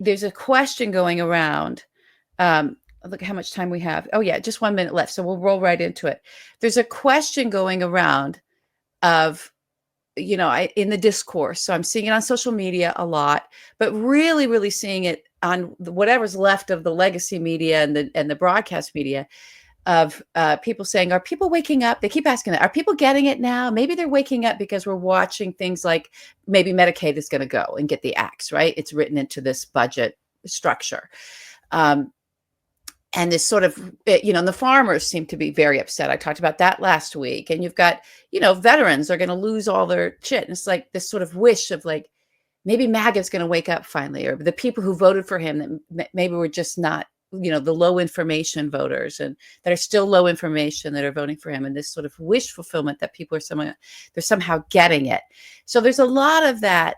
there's a question going around. Look how much time we have. Oh yeah, just 1 minute left. So we'll roll right into it. There's a question going around of, in the discourse. So I'm seeing it on social media a lot, but really, really seeing it on whatever's left of the legacy media and the broadcast media of people saying, are people waking up? They keep asking that. Are people getting it now? Maybe they're waking up because we're watching things like maybe Medicaid is going to go and get the axe, right? It's written into this budget structure. And this sort of, the farmers seem to be very upset. I talked about that last week. And you've got, veterans are going to lose all their shit. And it's like this sort of wish of like, maybe MAGA is going to wake up finally, or the people who voted for him that maybe were just not, the low information voters and that are still low information that are voting for him. And this sort of wish fulfillment that people are somehow getting it. So there's a lot of that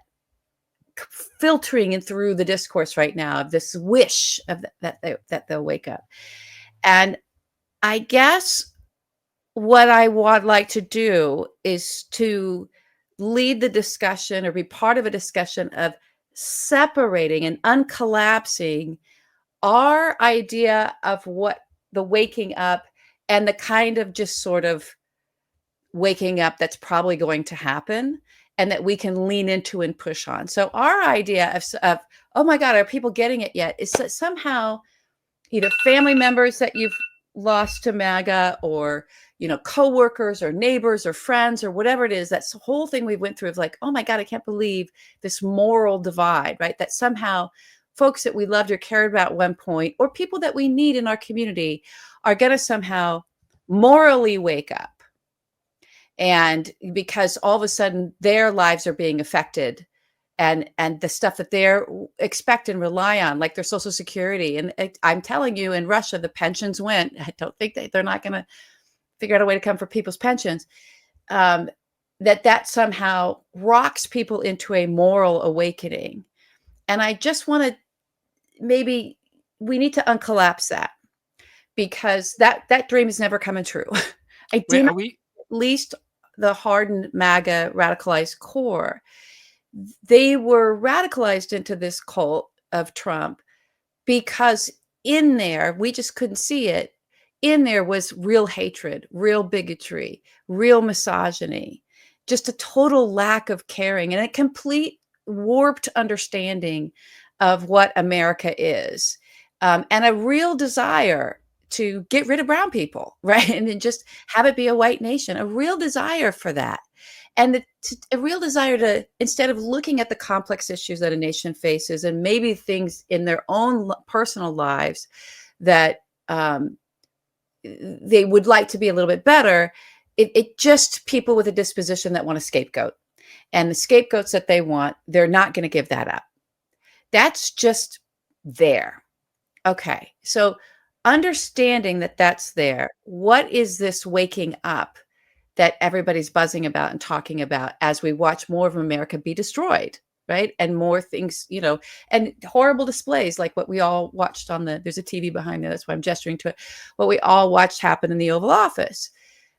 filtering in through the discourse right now of this wish of that they'll wake up. And I guess what I would like to do is to lead the discussion or be part of a discussion of separating and uncollapsing our idea of what the waking up and the kind of just sort of waking up that's probably going to happen and that we can lean into and push on. So our idea of oh my God, are people getting it yet? Is that somehow either family members that you've lost to MAGA or, coworkers or neighbors or friends or whatever it is, that's the whole thing we went through of like, oh my God, I can't believe this moral divide, right? That somehow folks that we loved or cared about at one point, or people that we need in our community are going to somehow morally wake up. And because all of a sudden their lives are being affected and the stuff that they're expect and rely on, like their Social Security. And I'm telling you, in Russia, the pensions went. I don't think they're not going to figure out a way to come for people's pensions. That somehow rocks people into a moral awakening. And I just want to, maybe we need to uncollapse that, because that dream is never coming true. I do not, at least the hardened MAGA radicalized core, they were radicalized into this cult of Trump because in there, we just couldn't see it. In there was real hatred, real bigotry, real misogyny, just a total lack of caring and a complete warped understanding of what America is, and a real desire to get rid of brown people, right? And then just have it be a white nation, a real desire for that. And a real desire to, instead of looking at the complex issues that a nation faces and maybe things in their own personal lives that they would like to be a little bit better, it just people with a disposition that want a scapegoat. And the scapegoats that they want, they're not going to give that up. That's just there. Okay, so understanding that that's there, what is this waking up that everybody's buzzing about and talking about as we watch more of America be destroyed, right? And more things, and horrible displays like what we all watched there's a TV behind me, that's why I'm gesturing to it, what we all watched happen in the Oval Office.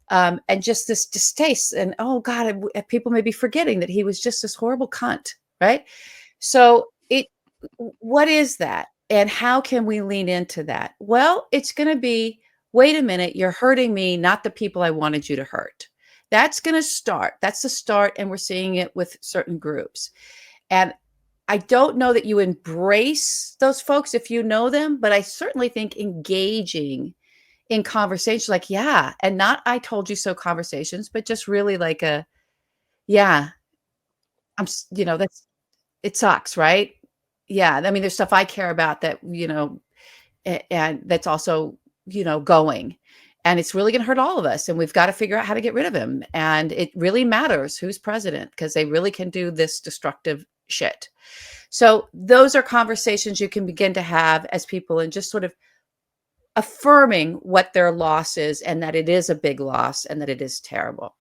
And just this distaste and, oh God, people may be forgetting that he was just this horrible cunt, right? So what is that? And how can we lean into that? Well, it's going to be, wait a minute, you're hurting me, not the people I wanted you to hurt. That's going to start. That's the start. And we're seeing it with certain groups. And I don't know that you embrace those folks if you know them, but I certainly think engaging in conversation, like, yeah, and not I told you so conversations, but just really like yeah, it sucks, right? Yeah. I mean, there's stuff I care about that, and that's also, going, and it's really going to hurt all of us. And we've got to figure out how to get rid of him. And it really matters who's president, because they really can do this destructive shit. So those are conversations you can begin to have as people, and just sort of affirming what their loss is and that it is a big loss and that it is terrible.